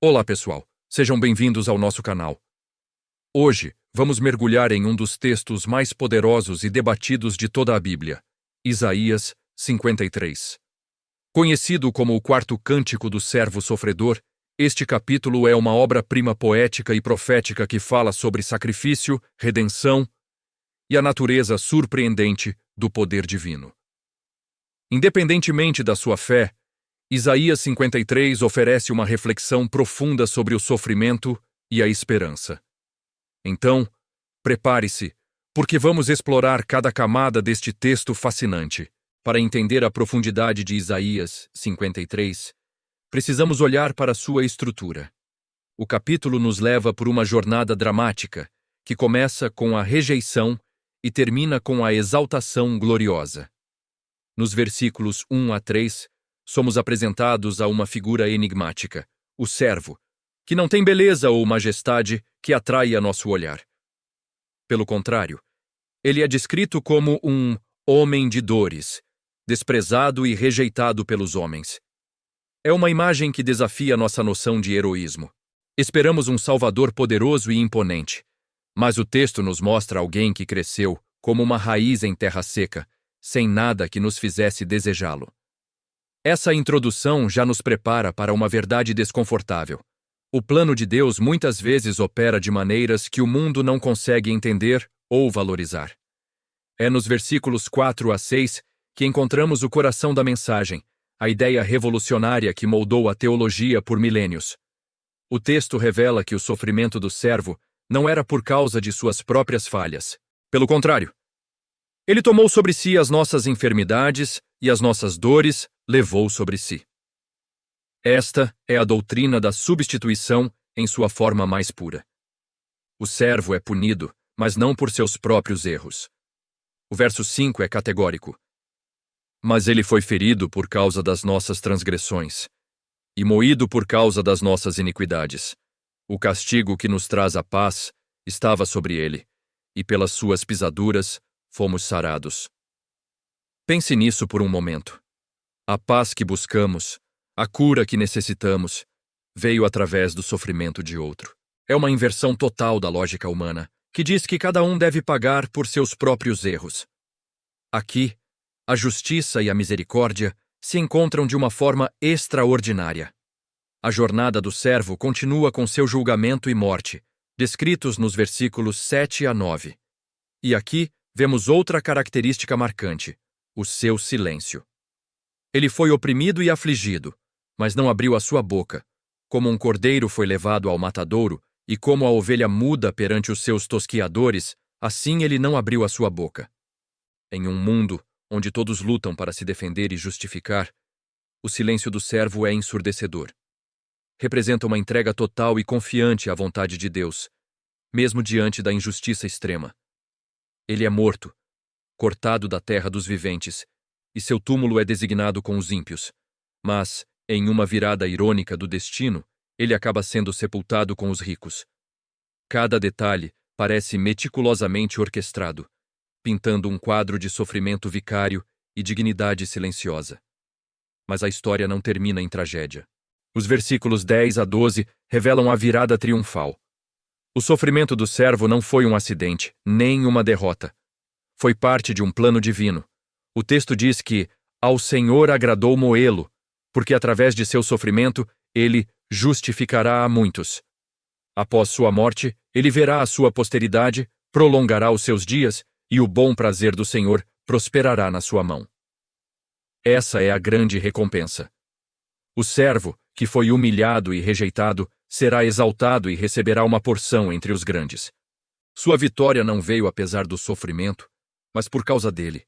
Olá, pessoal. Sejam bem-vindos ao nosso canal. Hoje, vamos mergulhar em um dos textos mais poderosos e debatidos de toda a Bíblia, Isaías 53. Conhecido como o quarto cântico do servo sofredor, este capítulo é uma obra-prima poética e profética que fala sobre sacrifício, redenção e a natureza surpreendente do poder divino. Independentemente da sua fé, Isaías 53 oferece uma reflexão profunda sobre o sofrimento e a esperança. Então, prepare-se, porque vamos explorar cada camada deste texto fascinante. Para entender a profundidade de Isaías 53, precisamos olhar para sua estrutura. O capítulo nos leva por uma jornada dramática, que começa com a rejeição e termina com a exaltação gloriosa. Nos versículos 1 a 3, somos apresentados a uma figura enigmática, o servo, que não tem beleza ou majestade que atrai a nosso olhar. Pelo contrário, ele é descrito como um homem de dores, desprezado e rejeitado pelos homens. É uma imagem que desafia nossa noção de heroísmo. Esperamos um Salvador poderoso e imponente, mas o texto nos mostra alguém que cresceu como uma raiz em terra seca, sem nada que nos fizesse desejá-lo. Essa introdução já nos prepara para uma verdade desconfortável. O plano de Deus muitas vezes opera de maneiras que o mundo não consegue entender ou valorizar. É nos versículos 4 a 6 que encontramos o coração da mensagem, a ideia revolucionária que moldou a teologia por milênios. O texto revela que o sofrimento do servo não era por causa de suas próprias falhas. Pelo contrário, ele tomou sobre si as nossas enfermidades e as nossas dores levou sobre si. Esta é a doutrina da substituição em sua forma mais pura. O servo é punido, mas não por seus próprios erros. O verso 5 é categórico. Mas ele foi ferido por causa das nossas transgressões, e moído por causa das nossas iniquidades. O castigo que nos traz a paz estava sobre ele, e pelas suas pisaduras fomos sarados. Pense nisso por um momento. A paz que buscamos, a cura que necessitamos, veio através do sofrimento de outro. É uma inversão total da lógica humana, que diz que cada um deve pagar por seus próprios erros. Aqui, a justiça e a misericórdia se encontram de uma forma extraordinária. A jornada do servo continua com seu julgamento e morte, descritos nos versículos 7 a 9. E aqui vemos outra característica marcante, o seu silêncio. Ele foi oprimido e afligido, mas não abriu a sua boca. Como um cordeiro foi levado ao matadouro, e como a ovelha muda perante os seus tosquiadores, assim ele não abriu a sua boca. Em um mundo onde todos lutam para se defender e justificar, o silêncio do servo é ensurdecedor. Representa uma entrega total e confiante à vontade de Deus, mesmo diante da injustiça extrema. Ele é morto, cortado da terra dos viventes, e seu túmulo é designado com os ímpios. Mas, em uma virada irônica do destino, ele acaba sendo sepultado com os ricos. Cada detalhe parece meticulosamente orquestrado, pintando um quadro de sofrimento vicário e dignidade silenciosa. Mas a história não termina em tragédia. Os versículos 10 a 12 revelam a virada triunfal. O sofrimento do servo não foi um acidente, nem uma derrota. Foi parte de um plano divino. O texto diz que ao Senhor agradou moê-lo, porque através de seu sofrimento ele justificará a muitos. Após sua morte, ele verá a sua posteridade, prolongará os seus dias, e o bom prazer do Senhor prosperará na sua mão. Essa é a grande recompensa. O servo, que foi humilhado e rejeitado, será exaltado e receberá uma porção entre os grandes. Sua vitória não veio apesar do sofrimento, mas por causa dele.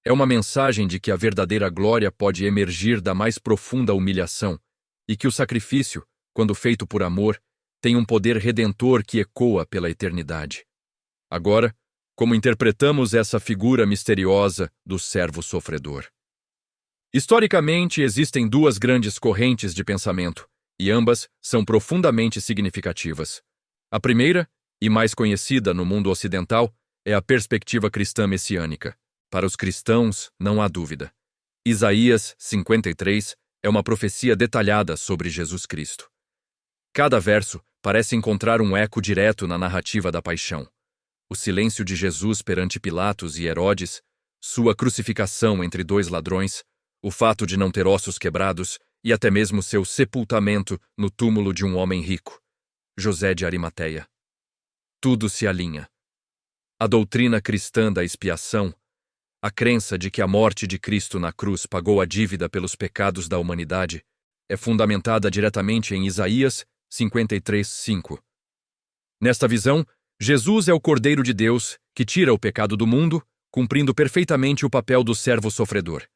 É uma mensagem de que a verdadeira glória pode emergir da mais profunda humilhação e que o sacrifício, quando feito por amor, tem um poder redentor que ecoa pela eternidade. Agora, como interpretamos essa figura misteriosa do servo sofredor? Historicamente, existem duas grandes correntes de pensamento, e ambas são profundamente significativas. A primeira, e mais conhecida no mundo ocidental, é a perspectiva cristã messiânica. Para os cristãos, não há dúvida. Isaías 53 é uma profecia detalhada sobre Jesus Cristo. Cada verso parece encontrar um eco direto na narrativa da paixão. O silêncio de Jesus perante Pilatos e Herodes, sua crucificação entre dois ladrões, o fato de não ter ossos quebrados e até mesmo seu sepultamento no túmulo de um homem rico, José de Arimateia. Tudo se alinha. A doutrina cristã da expiação, a crença de que a morte de Cristo na cruz pagou a dívida pelos pecados da humanidade, é fundamentada diretamente em Isaías 53:5. Nesta visão, Jesus é o Cordeiro de Deus que tira o pecado do mundo, cumprindo perfeitamente o papel do servo sofredor.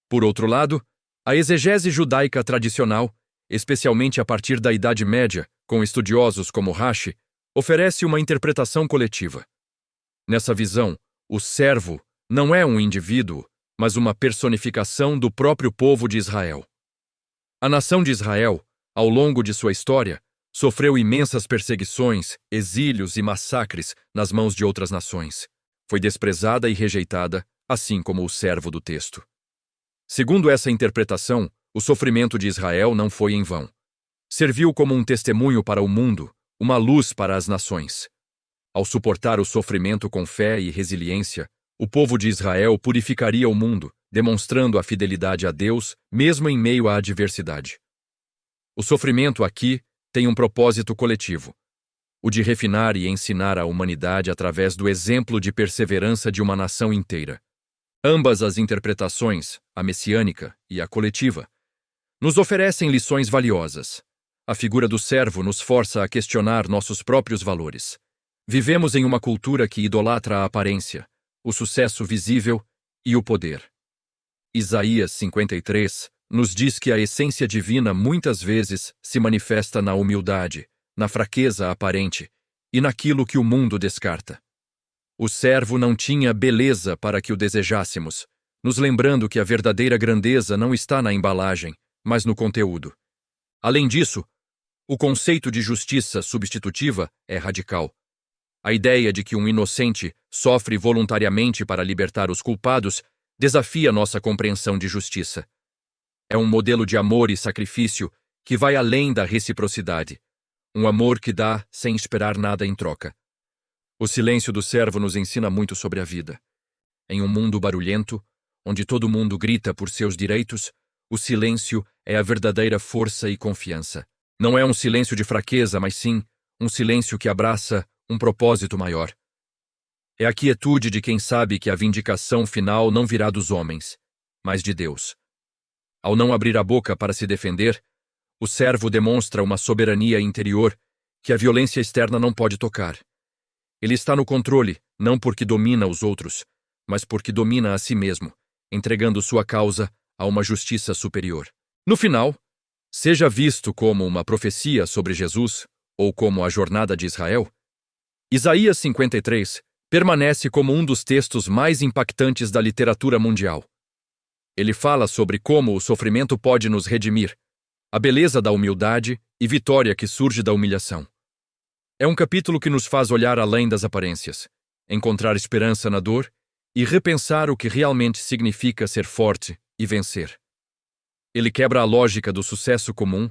Por outro lado, a exegese judaica tradicional, especialmente a partir da Idade Média, com estudiosos como Rashi, oferece uma interpretação coletiva. Nessa visão, o servo não é um indivíduo, mas uma personificação do próprio povo de Israel. A nação de Israel, ao longo de sua história, sofreu imensas perseguições, exílios e massacres nas mãos de outras nações. Foi desprezada e rejeitada, assim como o servo do texto. Segundo essa interpretação, o sofrimento de Israel não foi em vão. Serviu como um testemunho para o mundo, uma luz para as nações. Ao suportar o sofrimento com fé e resiliência, o povo de Israel purificaria o mundo, demonstrando a fidelidade a Deus, mesmo em meio à adversidade. O sofrimento aqui tem um propósito coletivo, o de refinar e ensinar a humanidade através do exemplo de perseverança de uma nação inteira. Ambas as interpretações, a messiânica e a coletiva, nos oferecem lições valiosas. A figura do servo nos força a questionar nossos próprios valores. Vivemos em uma cultura que idolatra a aparência, o sucesso visível e o poder. Isaías 53 nos diz que a essência divina muitas vezes se manifesta na humildade, na fraqueza aparente e naquilo que o mundo descarta. O servo não tinha beleza para que o desejássemos, nos lembrando que a verdadeira grandeza não está na embalagem, mas no conteúdo. Além disso, o conceito de justiça substitutiva é radical. A ideia de que um inocente sofre voluntariamente para libertar os culpados desafia nossa compreensão de justiça. É um modelo de amor e sacrifício que vai além da reciprocidade. Um amor que dá sem esperar nada em troca. O silêncio do servo nos ensina muito sobre a vida. Em um mundo barulhento, onde todo mundo grita por seus direitos, o silêncio é a verdadeira força e confiança. Não é um silêncio de fraqueza, mas sim um silêncio que abraça um propósito maior. É a quietude de quem sabe que a vindicação final não virá dos homens, mas de Deus. Ao não abrir a boca para se defender, o servo demonstra uma soberania interior que a violência externa não pode tocar. Ele está no controle, não porque domina os outros, mas porque domina a si mesmo, entregando sua causa a uma justiça superior. No final, seja visto como uma profecia sobre Jesus ou como a jornada de Israel, Isaías 53 permanece como um dos textos mais impactantes da literatura mundial. Ele fala sobre como o sofrimento pode nos redimir, a beleza da humildade e vitória que surge da humilhação. É um capítulo que nos faz olhar além das aparências, encontrar esperança na dor e repensar o que realmente significa ser forte e vencer. Ele quebra a lógica do sucesso comum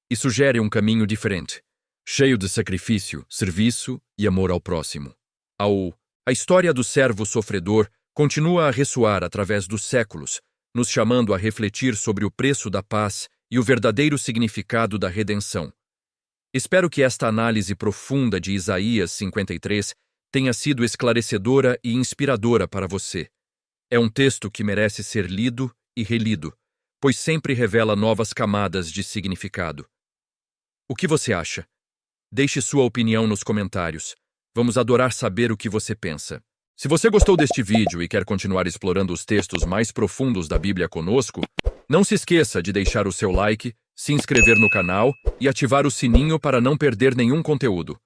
e sugere um caminho diferente, cheio de sacrifício, serviço e amor ao próximo. A história do servo sofredor continua a ressoar através dos séculos, nos chamando a refletir sobre o preço da paz e o verdadeiro significado da redenção. Espero que esta análise profunda de Isaías 53 tenha sido esclarecedora e inspiradora para você. É um texto que merece ser lido e relido, pois sempre revela novas camadas de significado. O que você acha? Deixe sua opinião nos comentários. Vamos adorar saber o que você pensa. Se você gostou deste vídeo e quer continuar explorando os textos mais profundos da Bíblia conosco, não se esqueça de deixar o seu like, se inscrever no canal e ativar o sininho para não perder nenhum conteúdo.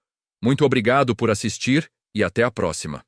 Muito obrigado por assistir e até a próxima.